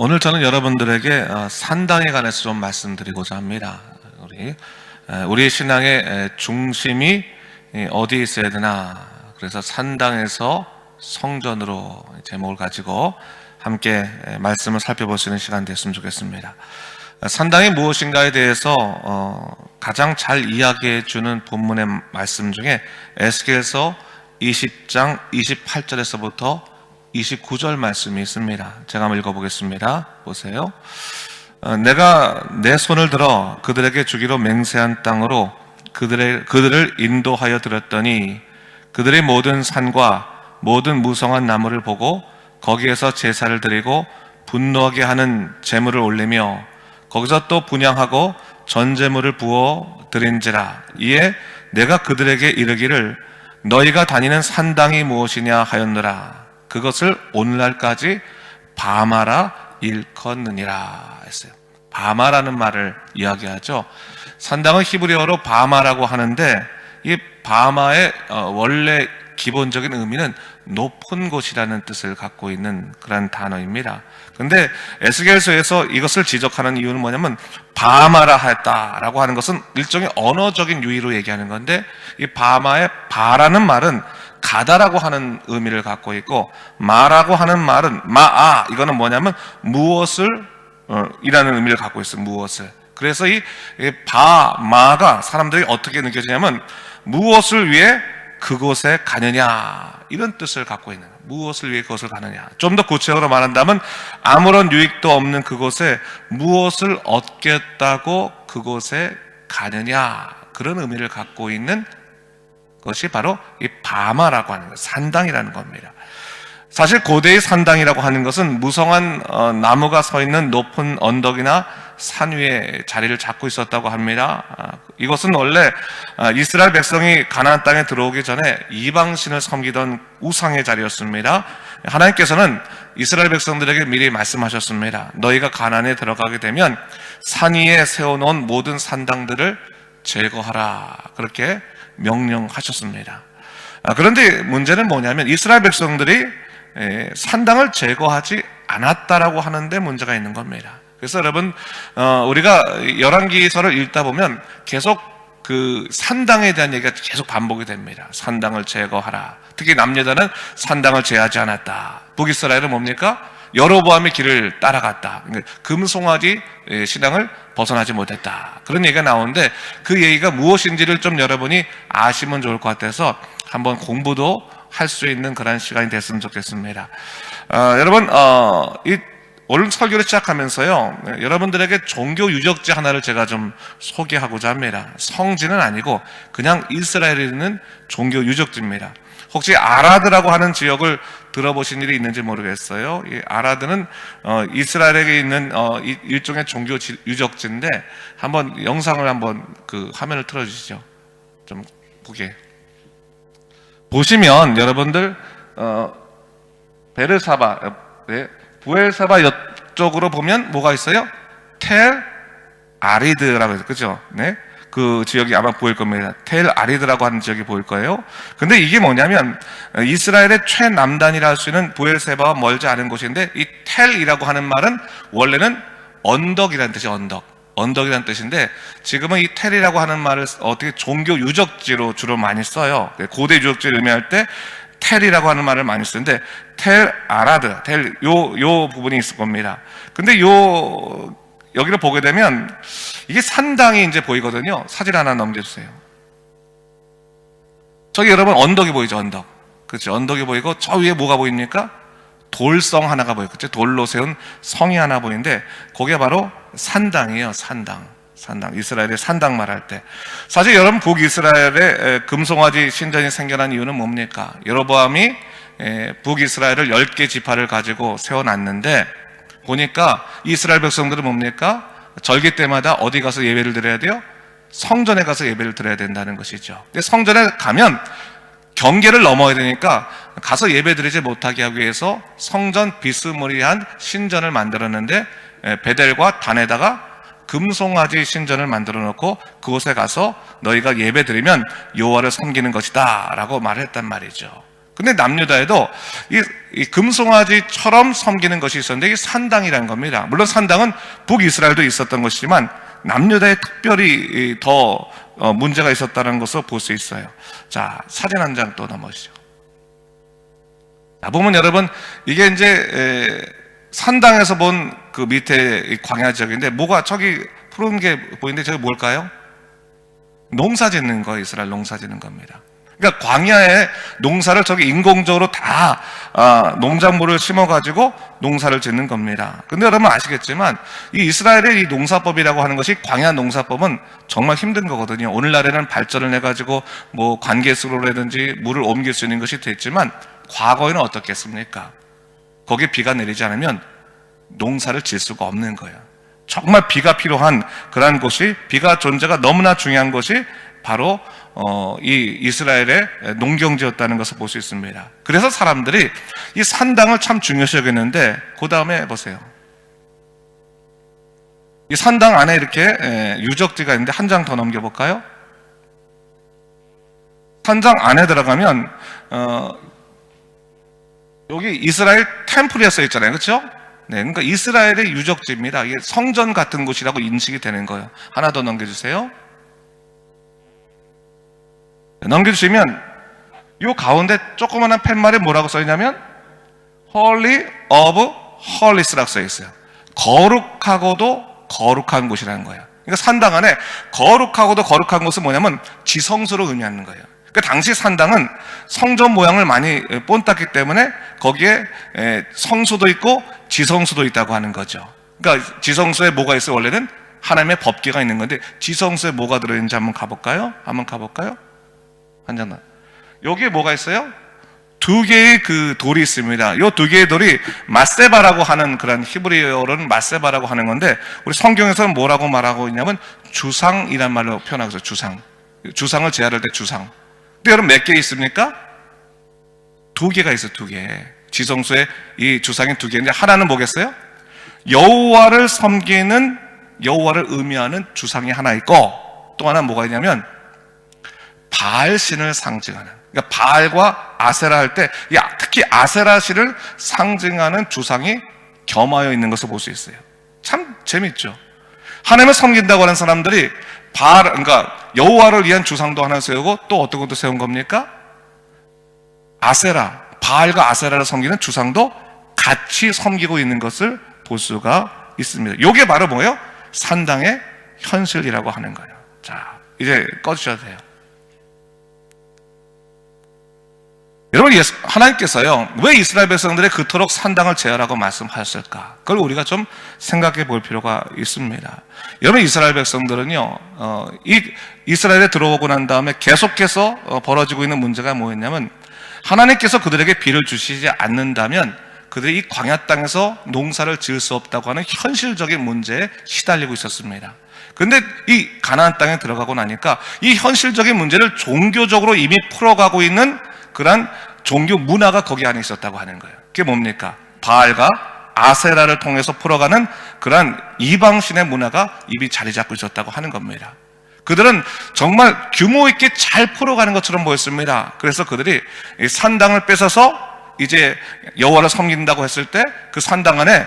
오늘 저는 여러분들에게 산당에 관해서 좀 말씀드리고자 합니다. 우리 신앙의 중심이 어디에 있어야 되나? 그래서 산당에서 성전으로 제목을 가지고 함께 말씀을 살펴볼 수 있는 시간 됐으면 좋겠습니다. 산당이 무엇인가에 대해서 가장 잘 이야기해 주는 본문의 말씀 중에 에스겔서 20장 28절에서부터 29절 말씀이 있습니다. 제가 한번 읽어보겠습니다. 보세요. 내가 내 손을 들어 그들에게 주기로 맹세한 땅으로 그들을 인도하여 들었더니 그들의 모든 산과 모든 무성한 나무를 보고 거기에서 제사를 드리고 분노하게 하는 제물을 올리며 거기서 또 분향하고 전제물을 부어 드린지라. 이에 내가 그들에게 이르기를 너희가 다니는 산당이 무엇이냐 하였느라. 그것을 오늘날까지 바마라 일컫느니라 했어요. 바마라는 말을 이야기하죠. 산당은 히브리어로 바마라고 하는데 이 바마의 원래 기본적인 의미는 높은 곳이라는 뜻을 갖고 있는 그런 단어입니다. 그런데 에스겔서에서 이것을 지적하는 이유는 뭐냐면 바마라 했다라고 하는 것은 일종의 언어적인 유의로 얘기하는 건데 이 바마의 바라는 말은 가다라고 하는 의미를 갖고 있고 마라고 하는 말은 마아 이거는 뭐냐면 무엇을 이라는 의미를 갖고 있어요. 무엇을. 그래서 이 바마가 사람들이 어떻게 느껴지냐면 무엇을 위해 그곳에 가느냐 이런 뜻을 갖고 있는 거예요. 무엇을 위해 그곳을 가느냐. 좀 더 구체적으로 말한다면 아무런 유익도 없는 그곳에 무엇을 얻겠다고 그곳에 가느냐 그런 의미를 갖고 있는 것이 바로 이 바마라고 하는 것, 산당이라는 겁니다. 사실 고대의 산당이라고 하는 것은 무성한 나무가 서 있는 높은 언덕이나 산 위에 자리를 잡고 있었다고 합니다. 이것은 원래 이스라엘 백성이 가나안 땅에 들어오기 전에 이방신을 섬기던 우상의 자리였습니다. 하나님께서는 이스라엘 백성들에게 미리 말씀하셨습니다. 너희가 가나안에 들어가게 되면 산 위에 세워놓은 모든 산당들을 제거하라 그렇게 명령하셨습니다. 그런데 문제는 뭐냐면 이스라엘 백성들이 산당을 제거하지 않았다라고 하는데 문제가 있는 겁니다. 그래서 여러분 우리가 열왕기서를 읽다 보면 계속 그 산당에 대한 얘기가 계속 반복이 됩니다. 산당을 제거하라. 특히 남유다는 산당을 제하지 않았다. 북이스라엘은 뭡니까? 여로보암의 길을 따라갔다. 금송아지 신앙을 벗어나지 못했다. 그런 얘기가 나오는데 그 얘기가 무엇인지를 좀 여러분이 아시면 좋을 것 같아서 한번 공부도 할 수 있는 그런 시간이 됐으면 좋겠습니다. 여러분 오늘 설교를 시작하면서요 여러분들에게 종교 유적지 하나를 제가 좀 소개하고자 합니다. 성지는 아니고 그냥 이스라엘에 있는 종교 유적지입니다. 혹시 아라드라고 하는 지역을 들어보신 일이 있는지 모르겠어요. 이 아라드는 이스라엘에 있는 일종의 종교 유적지인데 한번 영상을 한번 그 화면을 틀어주시죠. 좀 보게. 보시면 여러분들 베르사바, 부엘사바 이쪽으로 보면 뭐가 있어요? 텔 아리드라고 해서 그죠? 네. 그 지역이 아마 보일 겁니다. 텔 아리드라고 하는 지역이 보일 거예요. 근데 이게 뭐냐면 이스라엘의 최남단이라 할 수 있는 부엘세바와 멀지 않은 곳인데 이 텔이라고 하는 말은 원래는 언덕이라는 뜻이 언덕이라는 뜻인데 지금은 이 텔이라고 하는 말을 어떻게 종교 유적지로 주로 많이 써요. 고대 유적지를 의미할 때 텔이라고 하는 말을 많이 쓰는데 텔 아라드, 요 부분이 있을 겁니다. 근데 여기를 보게 되면 이게 산당이 이제 보이거든요. 사진 하나 넘겨주세요. 저기 여러분 언덕이 보이죠? 언덕. 그렇죠? 언덕이 보이고 저 위에 뭐가 보입니까? 돌성 하나가 보여요. 그렇죠? 돌로 세운 성이 하나 보이는데 그게 바로 산당이에요. 산당. 이스라엘의 산당 말할 때 사실 여러분 북이스라엘에 금송아지 신전이 생겨난 이유는 뭡니까? 여로보암이 북이스라엘을 10개 지파를 가지고 세워놨는데 보니까 이스라엘 백성들은 뭡니까? 절기 때마다 어디 가서 예배를 드려야 돼요? 성전에 가서 예배를 드려야 된다는 것이죠. 근데 성전에 가면 경계를 넘어야 되니까 가서 예배 드리지 못하게 하기 위해서 성전 비스무리한 신전을 만들었는데 베델과 단에다가 금송아지 신전을 만들어 놓고 그곳에 가서 너희가 예배 드리면 여호와를 섬기는 것이다 라고 말했단 말이죠. 근데 남유다에도 이 금송아지처럼 섬기는 것이 있었는데, 이 산당이라는 겁니다. 물론 산당은 북이스라엘도 있었던 것이지만 남유다에 특별히 더 문제가 있었다는 것을 볼 수 있어요. 자, 사진 한 장 또 넘어오시죠. 자, 보면 여러분, 이게 이제 산당에서 본 그 밑에 광야 지역인데, 뭐가 저기 푸른 게 보이는데 저게 뭘까요? 농사 짓는 거, 이스라엘 농사 짓는 겁니다. 그러니까 광야에 농사를 저기 인공적으로 다 농작물을 심어가지고 농사를 짓는 겁니다. 근데 여러분 아시겠지만 이 이스라엘의 이 농사법이라고 하는 것이, 광야 농사법은 정말 힘든 거거든요. 오늘날에는 발전을 해가지고 뭐 관계수로라든지 물을 옮길 수 있는 것이 됐지만, 과거에는 어떻겠습니까? 거기에 비가 내리지 않으면 농사를 질 수가 없는 거예요. 정말 비가 필요한 그러한 곳이, 비가 존재가 너무나 중요한 것이 바로 이 이스라엘의 농경지였다는 것을 볼 수 있습니다. 그래서 사람들이 이 산당을 참 중요시 여겼는데, 그 다음에 보세요. 이 산당 안에 이렇게 유적지가 있는데, 한 장 더 넘겨볼까요? 산당 안에 들어가면 여기 이스라엘 템플이라 써 있잖아요, 그렇죠? 네, 그러니까 이스라엘의 유적지입니다. 이게 성전 같은 곳이라고 인식이 되는 거예요. 하나 더 넘겨주세요. 넘겨주시면 이 가운데 조그마한 팻말에 뭐라고 써있냐면 Holy of Holies라고 써있어요. 거룩하고도 거룩한 곳이라는 거예요. 그러니까 산당 안에 거룩하고도 거룩한 곳은 뭐냐면 지성소를 의미하는 거예요. 그러니까 당시 산당은 성전 모양을 많이 본땄기 때문에 거기에 성소도 있고 지성소도 있다고 하는 거죠. 그러니까 지성소에 뭐가 있어요? 원래는 하나님의 법궤가 있는 건데, 지성소에 뭐가 들어있는지 한번 가볼까요? 한 장 더. 여기에 뭐가 있어요? 두 개의 그 돌이 있습니다. 이 두 개의 돌이 마세바라고 하는, 그런 히브리어로는 마세바라고 하는 건데, 우리 성경에서는 뭐라고 말하고 있냐면 주상이란 말로 표현하고 있어요. 주상을 제할할 때 주상. 근데 여러분 몇 개 있습니까? 두 개가 있어요. 두 개. 지성소에 이 주상이 두 개인데, 하나는 뭐겠어요? 여호와를 섬기는, 여호와를 의미하는 주상이 하나 있고, 또 하나는 뭐가 있냐면 바알 신을 상징하는, 그러니까 바알과 아세라 할 때 특히 아세라 신을 상징하는 주상이 겸하여 있는 것을 볼 수 있어요. 참 재밌죠. 하나님을 섬긴다고 하는 사람들이 그러니까 여호와를 위한 주상도 하나 세우고, 또 어떤 것도 세운 겁니까? 아세라, 바알과 아세라를 섬기는 주상도 같이 섬기고 있는 것을 볼 수가 있습니다. 이게 바로 뭐예요? 산당의 현실이라고 하는 거예요. 자, 이제 꺼주셔도 돼요. 여러분, 하나님께서요, 왜 이스라엘 백성들의 그토록 산당을 제하라고 말씀하셨을까? 그걸 우리가 좀 생각해 볼 필요가 있습니다. 여러분, 이스라엘 백성들은요, 이스라엘에 들어오고 난 다음에 계속해서 벌어지고 있는 문제가 뭐였냐면, 하나님께서 그들에게 비를 주시지 않는다면 그들이 이 광야 땅에서 농사를 지을 수 없다고 하는 현실적인 문제에 시달리고 있었습니다. 근데 이 가나안 땅에 들어가고 나니까 이 현실적인 문제를 종교적으로 이미 풀어가고 있는 그런 종교 문화가 거기 안에 있었다고 하는 거예요. 그게 뭡니까? 바알과 아세라를 통해서 풀어가는 그런 이방신의 문화가 이미 자리 잡고 있었다고 하는 겁니다. 그들은 정말 규모 있게 잘 풀어가는 것처럼 보였습니다. 그래서 그들이 산당을 뺏어서 이제 여호와를 섬긴다고 했을 때 그 산당 안에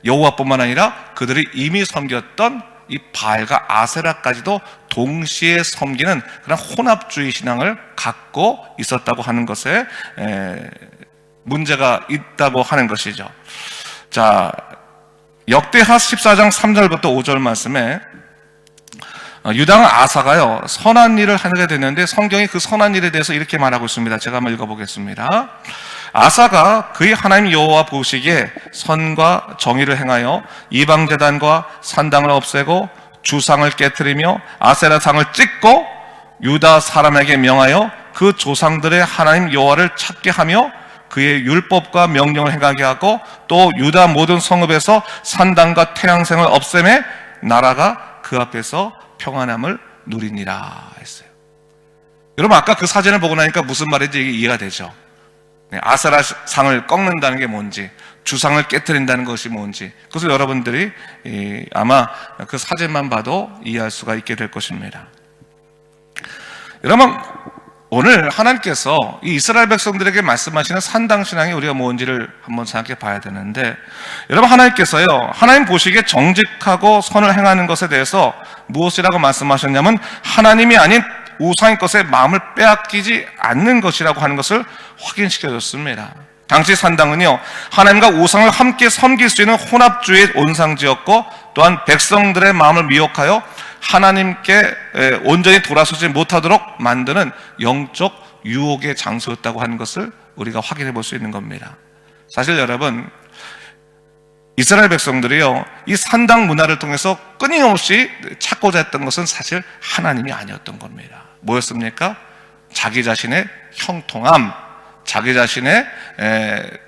여호와뿐만 아니라 그들이 이미 섬겼던 이 바알과 아세라까지도 동시에 섬기는 그런 혼합주의 신앙을 갖고 있었다고 하는 것에 문제가 있다고 하는 것이죠. 자, 역대하 14장 3절부터 5절 말씀에 유다 왕 아사가요, 선한 일을 하게 됐는데, 성경이 그 선한 일에 대해서 이렇게 말하고 있습니다. 제가 한번 읽어보겠습니다. 아사가 그의 하나님 여호와 보시기에 선과 정의를 행하여 이방제단과 산당을 없애고 주상을 깨트리며 아세라상을 찢고 유다 사람에게 명하여 그 조상들의 하나님 여호와를 찾게 하며 그의 율법과 명령을 행하게 하고, 또 유다 모든 성읍에서 산당과 태양생을 없애매 나라가 그 앞에서 평안함을 누리니라 했어요. 여러분, 아까 그 사진을 보고 나니까 무슨 말인지 이해가 되죠? 아세라 상을 꺾는다는 게 뭔지, 주상을 깨트린다는 것이 뭔지, 그것을 여러분들이 아마 그 사진만 봐도 이해할 수가 있게 될 것입니다. 여러분, 오늘 하나님께서 이 이스라엘 백성들에게 말씀하시는 산당신앙이 우리가 뭔지를 한번 생각해 봐야 되는데, 여러분, 하나님께서요, 하나님 보시기에 정직하고 선을 행하는 것에 대해서 무엇이라고 말씀하셨냐면 하나님이 아닌 우상의 것에 마음을 빼앗기지 않는 것이라고 하는 것을 확인시켜 줬습니다. 당시 산당은요, 하나님과 우상을 함께 섬길 수 있는 혼합주의의 온상지였고, 또한 백성들의 마음을 미혹하여 하나님께 온전히 돌아서지 못하도록 만드는 영적 유혹의 장소였다고 하는 것을 우리가 확인해 볼 수 있는 겁니다. 사실 여러분, 이스라엘 백성들이요, 이 산당 문화를 통해서 끊임없이 찾고자 했던 것은 사실 하나님이 아니었던 겁니다. 뭐였습니까? 자기 자신의 형통함, 자기 자신의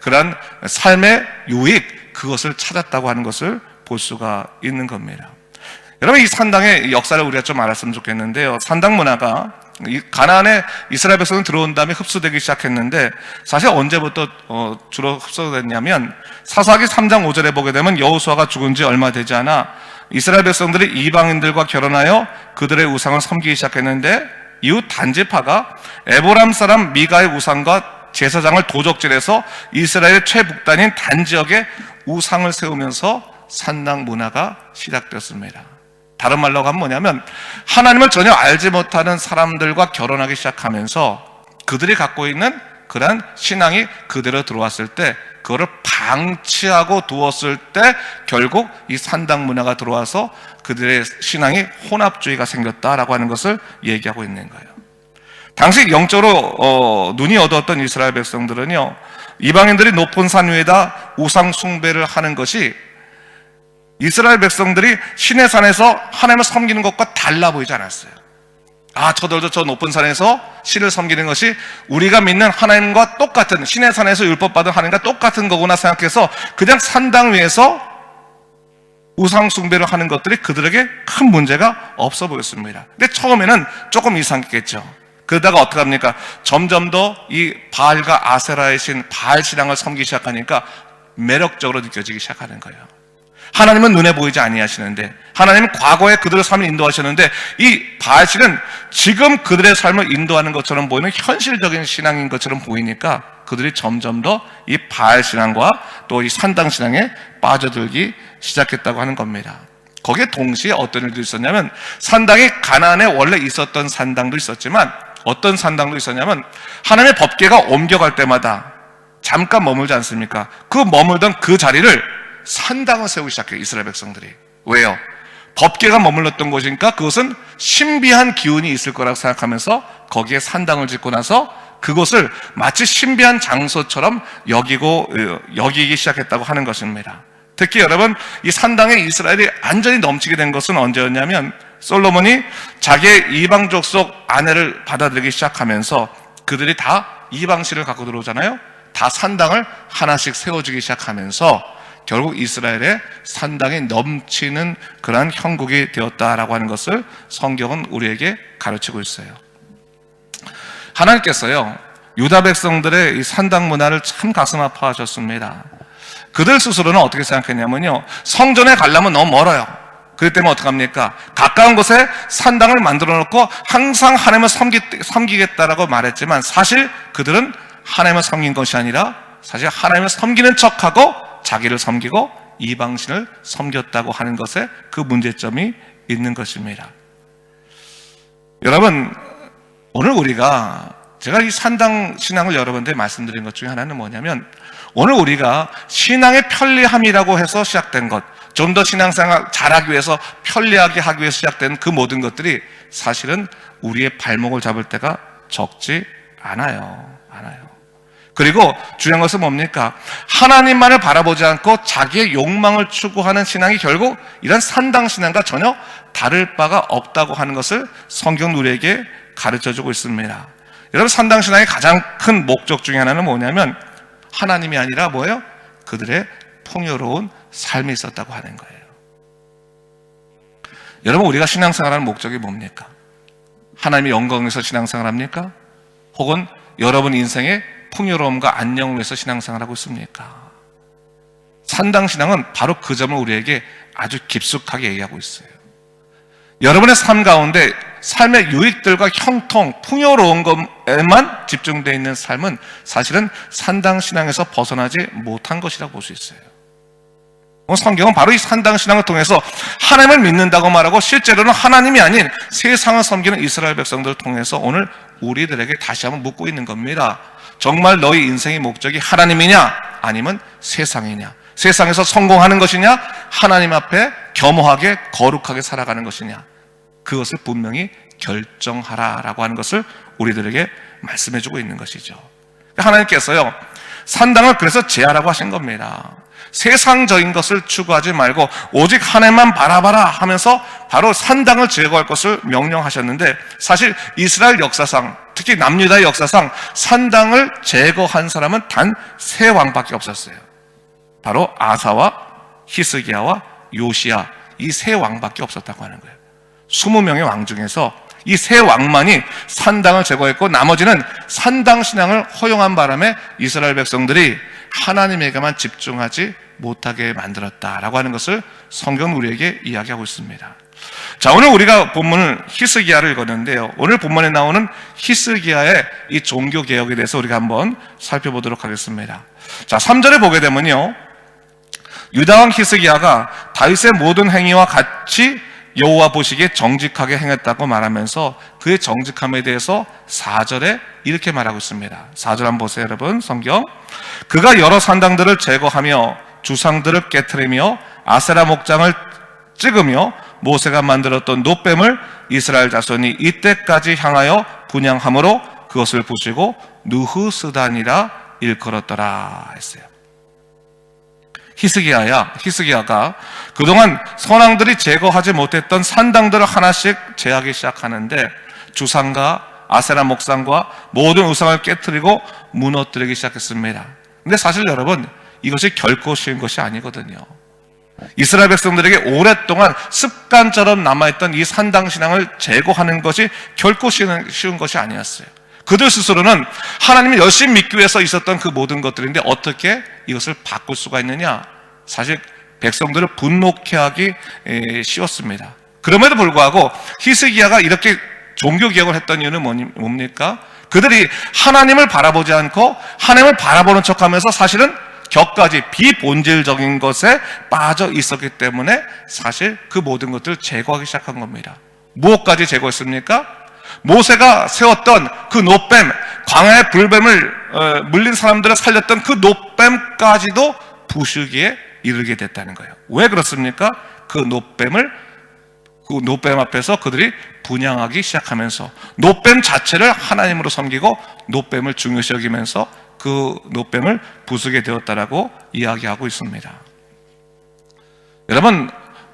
그런 삶의 유익, 그것을 찾았다고 하는 것을 볼 수가 있는 겁니다. 여러분, 이 산당의 역사를 우리가 좀 알았으면 좋겠는데요, 산당 문화가 가나안에 이스라엘 백성은 들어온 다음에 흡수되기 시작했는데, 사실 언제부터 주로 흡수됐냐면 사사기 3장 5절에 보게 되면 여호수아가 죽은 지 얼마 되지 않아 이스라엘 백성들이 이방인들과 결혼하여 그들의 우상을 섬기기 시작했는데, 이후 단지파가 에보람 사람 미가의 우상과 제사장을 도적질해서 이스라엘의 최북단인 단 지역에 우상을 세우면서 산당 문화가 시작되었습니다. 다른 말로 하면 뭐냐면, 하나님을 전혀 알지 못하는 사람들과 결혼하기 시작하면서 그들이 갖고 있는 그런 신앙이 그대로 들어왔을 때, 그거를 방치하고 두었을 때 결국 이 산당 문화가 들어와서 그들의 신앙이 혼합주의가 생겼다라고 하는 것을 얘기하고 있는 거예요. 당시 영적으로 눈이 어두웠던 이스라엘 백성들은요, 이방인들이 높은 산 위에다 우상 숭배를 하는 것이 이스라엘 백성들이 신의 산에서 하나님을 섬기는 것과 달라 보이지 않았어요. 저들도 저 높은 산에서 신을 섬기는 것이 우리가 믿는 하나님과 똑같은, 신의 산에서 율법받은 하나님과 똑같은 거구나 생각해서 그냥 산당 위에서 우상 숭배를 하는 것들이 그들에게 큰 문제가 없어 보였습니다. 근데 처음에는 조금 이상했겠죠. 그러다가 어떻게 합니까? 점점 더 이 바알과 아세라의 신, 바알 신앙을 섬기기 시작하니까 매력적으로 느껴지기 시작하는 거예요. 하나님은 눈에 보이지 아니하시는데, 하나님은 과거에 그들의 삶을 인도하셨는데, 이 바알신은 지금 그들의 삶을 인도하는 것처럼 보이는 현실적인 신앙인 것처럼 보이니까 그들이 점점 더 이 바알신앙과 또 이 산당신앙에 빠져들기 시작했다고 하는 겁니다. 거기에 동시에 어떤 일도 있었냐면, 산당이 가나안에 원래 있었던 산당도 있었지만, 어떤 산당도 있었냐면 하나님의 법궤가 옮겨갈 때마다 잠깐 머물지 않습니까? 그 머물던 그 자리를 산당을 세우기 시작해요, 이스라엘 백성들이. 왜요? 법궤가 머물렀던 곳이니까 그것은 신비한 기운이 있을 거라고 생각하면서 거기에 산당을 짓고 나서 그곳을 마치 신비한 장소처럼 여기기 시작했다고 하는 것입니다. 특히 여러분, 이 산당에 이스라엘이 완전히 넘치게 된 것은 언제였냐면, 솔로몬이 자기의 이방족 속 아내를 받아들이기 시작하면서 그들이 다 이방신을 갖고 들어오잖아요. 다 산당을 하나씩 세워주기 시작하면서 결국 이스라엘의 산당이 넘치는 그러한 형국이 되었다라고 하는 것을 성경은 우리에게 가르치고 있어요. 하나님께서요, 유다 백성들의 이 산당 문화를 참 가슴 아파하셨습니다. 그들 스스로는 어떻게 생각했냐면요, 성전에 가려면 너무 멀어요. 그렇기 때문에 어떡합니까? 가까운 곳에 산당을 만들어 놓고 항상 하나님을 섬기겠다라고 말했지만, 사실 그들은 하나님을 섬긴 것이 아니라 사실 하나님을 섬기는 척하고 자기를 섬기고 이방신을 섬겼다고 하는 것에 그 문제점이 있는 것입니다. 여러분, 오늘 제가 이 산당 신앙을 여러분들께 말씀드린 것 중에 하나는 뭐냐면, 오늘 우리가 신앙의 편리함이라고 해서 시작된 것, 좀 더 신앙생활 잘하기 위해서, 편리하게 하기 위해서 시작된 그 모든 것들이 사실은 우리의 발목을 잡을 때가 적지 않아요. 그리고 중요한 것은 뭡니까? 하나님만을 바라보지 않고 자기의 욕망을 추구하는 신앙이 결국 이런 산당 신앙과 전혀 다를 바가 없다고 하는 것을 성경은 우리에게 가르쳐주고 있습니다. 여러분, 산당 신앙의 가장 큰 목적 중에 하나는 뭐냐면, 하나님이 아니라 뭐예요? 그들의 풍요로운 삶이 있었다고 하는 거예요. 여러분, 우리가 신앙생활하는 목적이 뭡니까? 하나님의 영광을 위해서 신앙생활합니까? 혹은 여러분 인생의 풍요로움과 안녕을 위해서 신앙생활하고 있습니까? 산당신앙은 바로 그 점을 우리에게 아주 깊숙하게 얘기하고 있어요. 여러분의 삶 가운데 삶의 유익들과 형통, 풍요로운 것에만 집중되어 있는 삶은 사실은 산당신앙에서 벗어나지 못한 것이라고 볼 수 있어요. 성경은 바로 이 산당신앙을 통해서 하나님을 믿는다고 말하고 실제로는 하나님이 아닌 세상을 섬기는 이스라엘 백성들을 통해서 오늘 우리들에게 다시 한번 묻고 있는 겁니다. 정말 너희 인생의 목적이 하나님이냐 아니면 세상이냐, 세상에서 성공하는 것이냐 하나님 앞에 겸허하게 거룩하게 살아가는 것이냐, 그것을 분명히 결정하라라고 하는 것을 우리들에게 말씀해주고 있는 것이죠. 하나님께서요 산당을 그래서 제하라고 하신 겁니다. 세상적인 것을 추구하지 말고 오직 하나님만 바라봐라 하면서 바로 산당을 제거할 것을 명령하셨는데, 사실 이스라엘 역사상, 특히 남유다의 역사상 산당을 제거한 사람은 단 3왕밖에 없었어요. 바로 아사와 히스기야와 요시야, 이 3왕밖에 없었다고 하는 거예요. 20명의 왕 중에서 이 3왕만이 산당을 제거했고, 나머지는 산당 신앙을 허용한 바람에 이스라엘 백성들이 하나님에게만 집중하지 못하게 만들었다라고 하는 것을 성경은 우리에게 이야기하고 있습니다. 자, 오늘 우리가 본문을 히스기야를 읽었는데요, 오늘 본문에 나오는 히스기야의 이 종교 개혁에 대해서 우리가 한번 살펴보도록 하겠습니다. 자, 3절에 보게 되면요, 유다왕 히스기야가 다윗의 모든 행위와 같이 여호와 보시기에 정직하게 행했다고 말하면서 그의 정직함에 대해서 4절에 이렇게 말하고 있습니다. 4절 한번 보세요, 여러분. 성경. 그가 여러 산당들을 제거하며 주상들을 깨트리며 아세라 목장을 찍으며 모세가 만들었던 놋뱀을 이스라엘 자손이 이때까지 향하여 분향함으로 그것을 부시고 느흐스단이라 일컬었더라 했어요. 히스기야가 그동안 선왕들이 제거하지 못했던 산당들을 하나씩 제하기 시작하는데, 주상과 아세라 목상과 모든 우상을 깨트리고 무너뜨리기 시작했습니다. 근데 사실 여러분, 이것이 결코 쉬운 것이 아니거든요. 이스라엘 백성들에게 오랫동안 습관처럼 남아있던 이 산당 신앙을 제거하는 것이 결코 쉬운 것이 아니었어요. 그들 스스로는 하나님을 열심히 믿기 위해서 있었던 그 모든 것들인데 어떻게 이것을 바꿀 수가 있느냐? 사실 백성들을 분노케 하기 쉬웠습니다. 그럼에도 불구하고 히스기야가 이렇게 종교개혁을 했던 이유는 뭡니까? 그들이 하나님을 바라보지 않고 하나님을 바라보는 척하면서 사실은 격가지 비본질적인 것에 빠져 있었기 때문에 사실 그 모든 것들을 제거하기 시작한 겁니다. 무엇까지 제거했습니까? 모세가 세웠던 그 놋뱀, 광야의 불뱀을 물린 사람들을 살렸던 그 놋뱀까지도 부수기에 이르게 됐다는 거예요. 왜 그렇습니까? 그 놋뱀 앞에서 그들이 분향하기 시작하면서 놋뱀 자체를 하나님으로 섬기고 놋뱀을 중요시 여기면서 그 놋뱀을 부수게 되었다라고 이야기하고 있습니다. 여러분,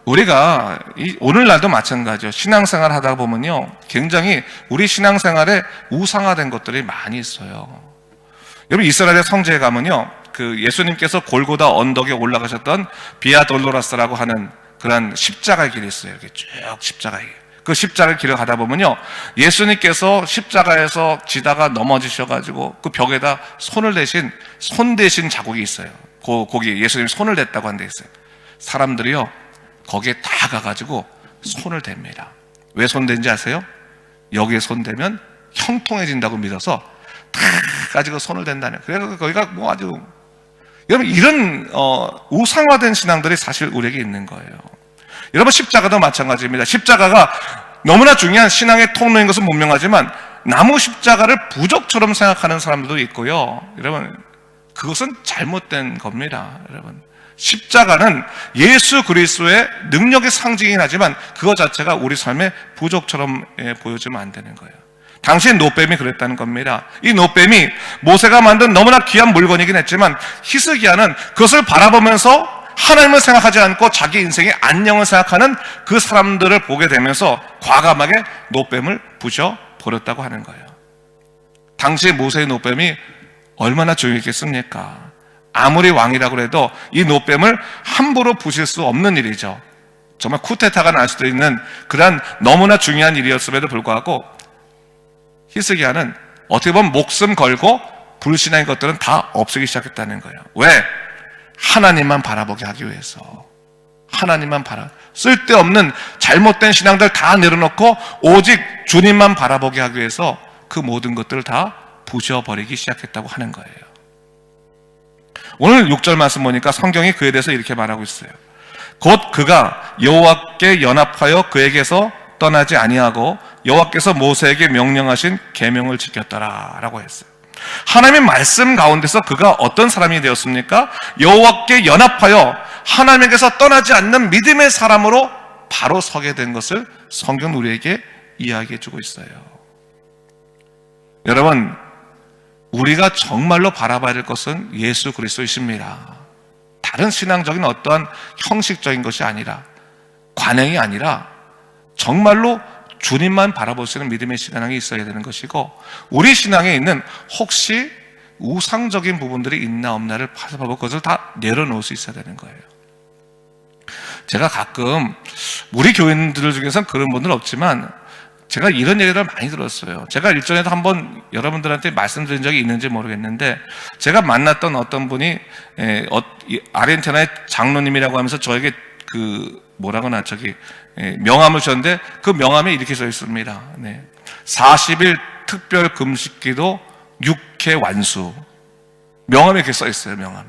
우리가 오늘날도 마찬가지죠. 신앙생활 하다 보면요, 굉장히 우리 신앙생활에 우상화된 것들이 많이 있어요. 여러분, 이스라엘의 성지에 가면요, 그 예수님께서 골고다 언덕에 올라가셨던 비아 돌로라스라고 하는 그런 십자가의 길이 있어요. 이렇게 쭉 십자가의 길. 그 십자가의 길을 가다 보면요, 예수님께서 십자가에서 지다가 넘어지셔가지고 그 벽에다 손 대신 자국이 있어요. 거기 예수님이 손을 댔다고 한 데 있어요. 사람들이요, 거기에 다 가가지고 손을 댑니다. 왜 손 댄지 아세요? 여기에 손 대면 형통해진다고 믿어서 다 가지고 손을 댄다는. 그래서 거기가 뭐 아주, 여러분, 이런 우상화된 신앙들이 사실 우리에게 있는 거예요. 여러분, 십자가도 마찬가지입니다. 십자가가 너무나 중요한 신앙의 통로인 것은 분명하지만 나무 십자가를 부적처럼 생각하는 사람들도 있고요. 여러분, 그것은 잘못된 겁니다. 여러분, 십자가는 예수 그리스도의 능력의 상징이긴 하지만 그것 자체가 우리 삶의 부족처럼 보여지면 안 되는 거예요. 당시 놋뱀이 그랬다는 겁니다. 이 놋뱀이 모세가 만든 너무나 귀한 물건이긴 했지만 히스기야는 그것을 바라보면서 하나님을 생각하지 않고 자기 인생의 안녕을 생각하는 그 사람들을 보게 되면서 과감하게 놋뱀을 부셔버렸다고 하는 거예요. 당시 모세의 놋뱀이 얼마나 중요했겠습니까? 아무리 왕이라고 해도 이 놋뱀을 함부로 부실 수 없는 일이죠. 정말 쿠데타가 날 수도 있는 그런 너무나 중요한 일이었음에도 불구하고 히스기야는 어떻게 보면 목숨 걸고 불신앙의 것들은 다 없애기 시작했다는 거예요. 왜? 하나님만 바라보게 하기 위해서. 하나님만 쓸데없는 잘못된 신앙들 다 내려놓고 오직 주님만 바라보게 하기 위해서 그 모든 것들을 다 부셔버리기 시작했다고 하는 거예요. 오늘 6절 말씀 보니까 성경이 그에 대해서 이렇게 말하고 있어요. 곧 그가 여호와께 연합하여 그에게서 떠나지 아니하고 여호와께서 모세에게 명령하신 계명을 지켰더라 라고 했어요. 하나님의 말씀 가운데서 그가 어떤 사람이 되었습니까? 여호와께 연합하여 하나님에게서 떠나지 않는 믿음의 사람으로 바로 서게 된 것을 성경은 우리에게 이야기해 주고 있어요. 여러분, 우리가 정말로 바라봐야 될 것은 예수 그리스도이십니다. 다른 신앙적인 어떠한 형식적인 것이 아니라, 관행이 아니라 정말로 주님만 바라볼 수 있는 믿음의 신앙이 있어야 되는 것이고, 우리 신앙에 있는 혹시 우상적인 부분들이 있나 없나를 살펴볼 것을 다 내려놓을 수 있어야 되는 거예요. 제가 가끔 우리 교인들 중에서는 그런 분들은 없지만 제가 이런 얘기를 많이 들었어요. 제가 일전에도 한번 여러분들한테 말씀드린 적이 있는지 모르겠는데, 제가 만났던 어떤 분이 아르헨티나의 장로님이라고 하면서 저에게 명함을 주셨는데, 그 명함에 이렇게 써 있습니다. 40일 특별 금식기도 6회 완수. 명함에 이렇게 써 있어요. 명함에.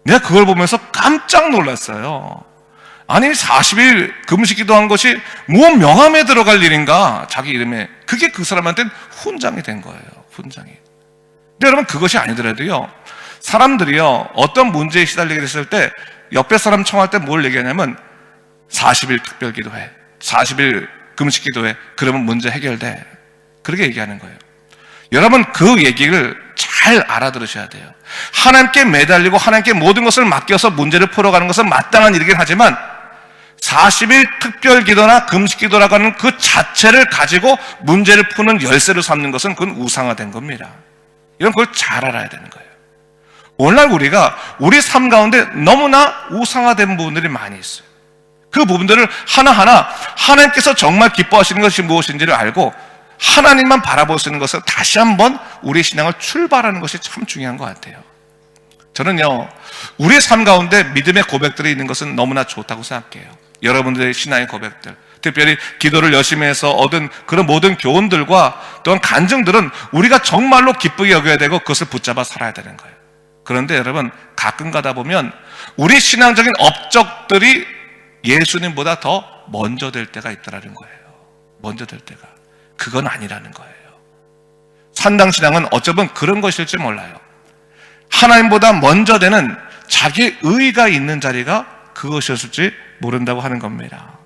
내가 그걸 보면서 깜짝 놀랐어요. 아니, 40일 금식기도 한 것이 무슨 명함에 들어갈 일인가, 자기 이름에. 그게 그 사람한테는 훈장이 된 거예요. 훈장이. 근데 여러분, 그것이 아니더라도요, 사람들이요, 어떤 문제에 시달리게 됐을 때 옆에 사람 청할 때 뭘 얘기하냐면 40일 특별 기도해, 40일 금식 기도해, 그러면 문제 해결돼, 그렇게 얘기하는 거예요. 여러분, 그 얘기를 잘 알아들으셔야 돼요. 하나님께 매달리고 하나님께 모든 것을 맡겨서 문제를 풀어가는 것은 마땅한 일이긴 하지만 40일 특별 기도나 금식 기도라고 하는 그 자체를 가지고 문제를 푸는 열쇠를 삼는 것은 그건 우상화된 겁니다. 이런 걸 잘 알아야 되는 거예요. 오늘날 우리가 우리 삶 가운데 너무나 우상화된 부분들이 많이 있어요. 그 부분들을 하나하나 하나님께서 정말 기뻐하시는 것이 무엇인지를 알고 하나님만 바라볼 수 있는 것을 다시 한번 우리 신앙을 출발하는 것이 참 중요한 것 같아요. 저는요, 우리의 삶 가운데 믿음의 고백들이 있는 것은 너무나 좋다고 생각해요. 여러분들의 신앙의 고백들, 특별히 기도를 열심히 해서 얻은 그런 모든 교훈들과 또한 간증들은 우리가 정말로 기쁘게 여겨야 되고 그것을 붙잡아 살아야 되는 거예요. 그런데 여러분, 가끔 가다 보면 우리 신앙적인 업적들이 예수님보다 더 먼저 될 때가 있다는 거예요. 먼저 될 때가. 그건 아니라는 거예요. 산당신앙은 어쩌면 그런 것일지 몰라요. 하나님보다 먼저 되는 자기의 의의가 있는 자리가 그것이었을지 모른다고 하는 겁니다.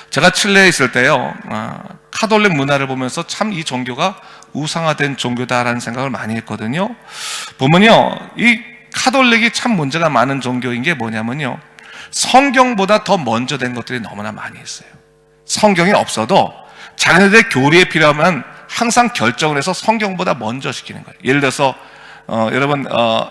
제가 칠레에 있을 때요, 카톨릭 문화를 보면서 참 이 종교가 우상화된 종교다라는 생각을 많이 했거든요. 보면요, 이 카톨릭이 참 문제가 많은 종교인 게 뭐냐면요, 성경보다 더 먼저 된 것들이 너무나 많이 있어요. 성경이 없어도 자기네들의 교리에 필요하면 항상 결정을 해서 성경보다 먼저 시키는 거예요. 예를 들어서 여러분,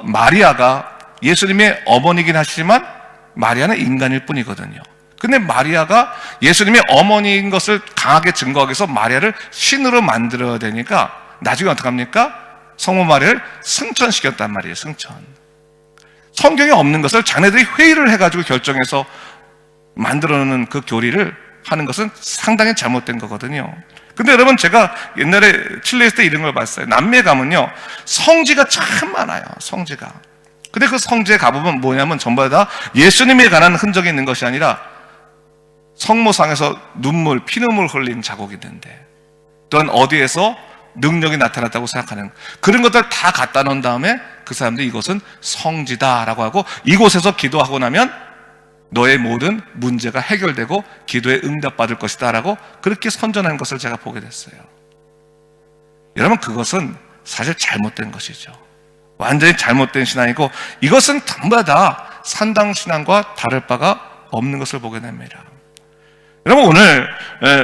마리아가 예수님의 어머니긴 하시지만 마리아는 인간일 뿐이거든요. 근데 마리아가 예수님의 어머니인 것을 강하게 증거하기 위해서 마리아를 신으로 만들어야 되니까 나중에 어떻게 합니까? 성모 마리아를 승천시켰단 말이에요. 승천. 성경에 없는 것을 자네들이 회의를 해가지고 결정해서 만들어놓는 그 교리를 하는 것은 상당히 잘못된 거거든요. 근데 여러분, 제가 옛날에 칠레 있을 때 이런 걸 봤어요. 남미에 가면요, 성지가 참 많아요. 성지가. 근데 그 성지에 가보면 뭐냐면 전부 다 예수님에 관한 흔적이 있는 것이 아니라 성모상에서 피눈물 흘린 자국이 있는데, 또한 어디에서 능력이 나타났다고 생각하는 그런 것들 다 갖다 놓은 다음에 그 사람들이 이것은 성지다라고 하고, 이곳에서 기도하고 나면 너의 모든 문제가 해결되고 기도에 응답받을 것이다 라고 그렇게 선전하는 것을 제가 보게 됐어요. 여러분, 그것은 사실 잘못된 것이죠. 완전히 잘못된 신앙이고, 이것은 전부 다 산당신앙과 다를 바가 없는 것을 보게 됩니다. 여러분,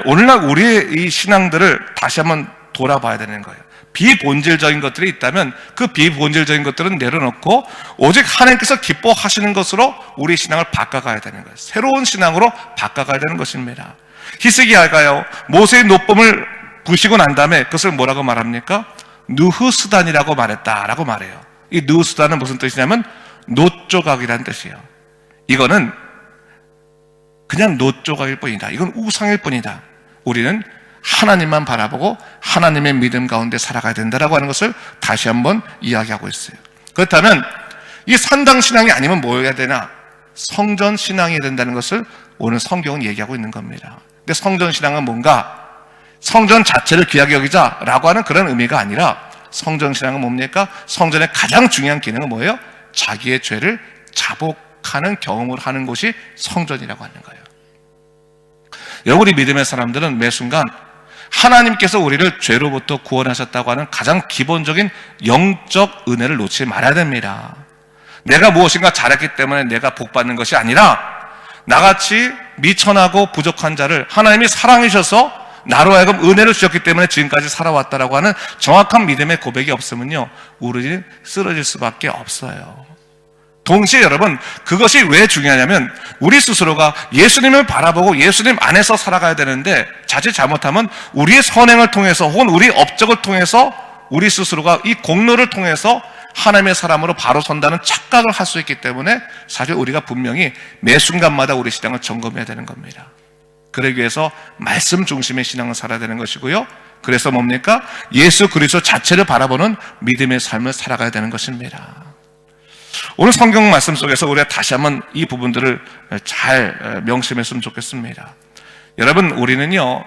오늘날 우리의 이 신앙들을 다시 한번 돌아봐야 되는 거예요. 비본질적인 것들이 있다면 그 비본질적인 것들은 내려놓고 오직 하나님께서 기뻐하시는 것으로 우리 신앙을 바꿔가야 되는 거예요. 새로운 신앙으로 바꿔가야 되는 것입니다. 히스기야가요, 모세의 노법을 부시고 난 다음에 그것을 뭐라고 말합니까? 느흐스단이라고 말했다라고 말해요. 이 느흐스단은 무슨 뜻이냐면 노조각이라는 뜻이에요. 이거는 그냥 노조각일 뿐이다. 이건 우상일 뿐이다. 우리는 하나님만 바라보고 하나님의 믿음 가운데 살아가야 된다라고 하는 것을 다시 한번 이야기하고 있어요. 그렇다면 이 산당신앙이 아니면 뭐 해야 되나? 성전신앙이 된다는 것을 오늘 성경은 얘기하고 있는 겁니다. 근데 성전신앙은 뭔가? 성전 자체를 귀하게 여기자라고 하는 그런 의미가 아니라 성전신앙은 뭡니까? 성전의 가장 중요한 기능은 뭐예요? 자기의 죄를 자복하는 경험을 하는 곳이 성전이라고 하는 거예요. 여러분, 우리 믿음의 사람들은 매 순간 하나님께서 우리를 죄로부터 구원하셨다고 하는 가장 기본적인 영적 은혜를 놓지 말아야 됩니다. 내가 무엇인가 잘했기 때문에 내가 복받는 것이 아니라 나같이 미천하고 부족한 자를 하나님이 사랑하셔서 나로 하여금 은혜를 주셨기 때문에 지금까지 살아왔다라고 하는 정확한 믿음의 고백이 없으면요, 우리는 쓰러질 수밖에 없어요. 동시에 여러분, 그것이 왜 중요하냐면 우리 스스로가 예수님을 바라보고 예수님 안에서 살아가야 되는데 자칫 잘못하면 우리의 선행을 통해서 혹은 우리 업적을 통해서 우리 스스로가 이 공로를 통해서 하나님의 사람으로 바로 선다는 착각을 할 수 있기 때문에 사실 우리가 분명히 매 순간마다 우리 신앙을 점검해야 되는 겁니다. 그러기 위해서 말씀 중심의 신앙을 살아야 되는 것이고요, 그래서 뭡니까? 예수 그리스도 자체를 바라보는 믿음의 삶을 살아가야 되는 것입니다. 오늘 성경 말씀 속에서 우리가 다시 한번 이 부분들을 잘 명심했으면 좋겠습니다. 여러분, 우리는요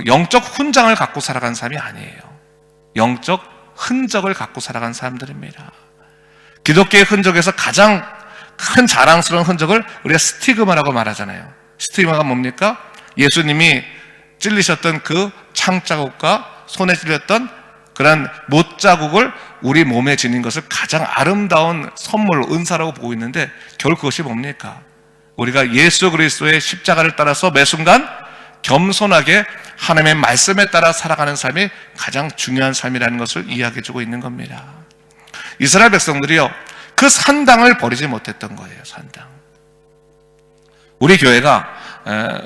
영적 훈장을 갖고 살아가는 사람이 아니에요. 영적 흔적을 갖고 살아가는 사람들입니다. 기독교의 흔적에서 가장 큰 자랑스러운 흔적을 우리가 스티그마라고 말하잖아요. 스티그마가 뭡니까? 예수님이 찔리셨던 그 창자국과 손에 찔렸던 그런 못자국을 우리 몸에 지닌 것을 가장 아름다운 선물로, 은사라고 보고 있는데 결국 그것이 뭡니까? 우리가 예수 그리스도의 십자가를 따라서 매 순간 겸손하게 하나님의 말씀에 따라 살아가는 삶이 가장 중요한 삶이라는 것을 이야기해주고 있는 겁니다. 이스라엘 백성들이요, 그 산당을 버리지 못했던 거예요. 산당. 우리 교회가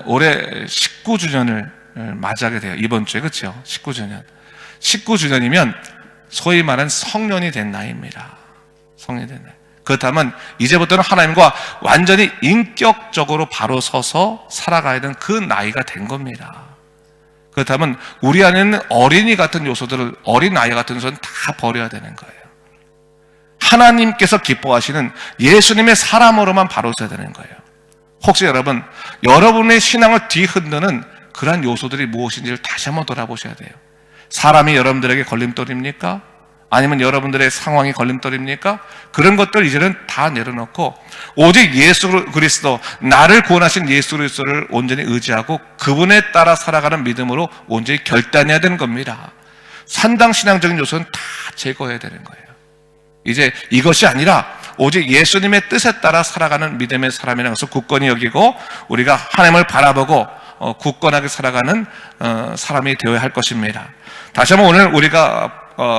올해 19주년을 맞이하게 돼요. 이번 주에. 그렇죠? 19주년. 19주년이면 소위 말하는 성년이 된 나이입니다. 성년이 된 나이. 그렇다면 이제부터는 하나님과 완전히 인격적으로 바로 서서 살아가야 되는 그 나이가 된 겁니다. 그렇다면 우리 안에는 어린이 같은 요소들을, 어린 아이 같은 요소는 다 버려야 되는 거예요. 하나님께서 기뻐하시는 예수님의 사람으로만 바로 서야 되는 거예요. 혹시 여러분, 여러분의 신앙을 뒤흔드는 그러한 요소들이 무엇인지를 다시 한번 돌아보셔야 돼요. 사람이 여러분들에게 걸림돌입니까? 아니면 여러분들의 상황이 걸림돌입니까? 그런 것들 이제는 다 내려놓고 오직 예수 그리스도, 나를 구원하신 예수 그리스도를 온전히 의지하고 그분에 따라 살아가는 믿음으로 온전히 결단해야 되는 겁니다. 산당신앙적인 요소는 다 제거해야 되는 거예요. 이제 이것이 아니라 오직 예수님의 뜻에 따라 살아가는 믿음의 사람이라는 것을 굳건히 여기고 우리가 하나님을 바라보고 굳건하게 살아가는 사람이 되어야 할 것입니다. 다시 한번 오늘 우리가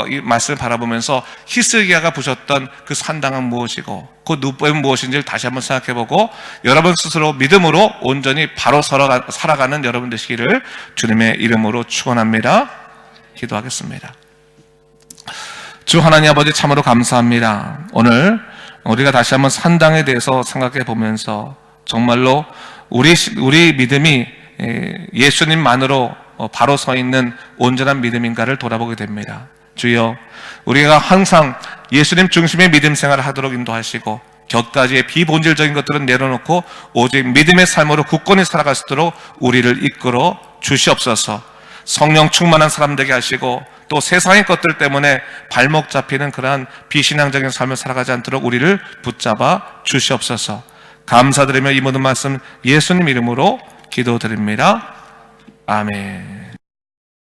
이 말씀을 바라보면서 히스기야가 부셨던 그 산당은 무엇이고 그 누법은 무엇인지를 다시 한번 생각해보고 여러분 스스로 믿음으로 온전히 바로 살아가는 여러분 되시기를 주님의 이름으로 축원합니다. 기도하겠습니다. 주 하나님 아버지, 참으로 감사합니다. 오늘 우리가 다시 한번 산당에 대해서 생각해 보면서 정말로 우리 믿음이 예수님만으로 바로 서 있는 온전한 믿음인가를 돌아보게 됩니다. 주여, 우리가 항상 예수님 중심의 믿음 생활을 하도록 인도하시고 곁가지의 비본질적인 것들은 내려놓고 오직 믿음의 삶으로 굳건히 살아갈 수 있도록 우리를 이끌어 주시옵소서. 성령 충만한 사람 되게 하시고 또 세상의 것들 때문에 발목 잡히는 그러한 비신앙적인 삶을 살아가지 않도록 우리를 붙잡아 주시옵소서. 감사드리며 이 모든 말씀 예수님 이름으로 기도드립니다. 아멘.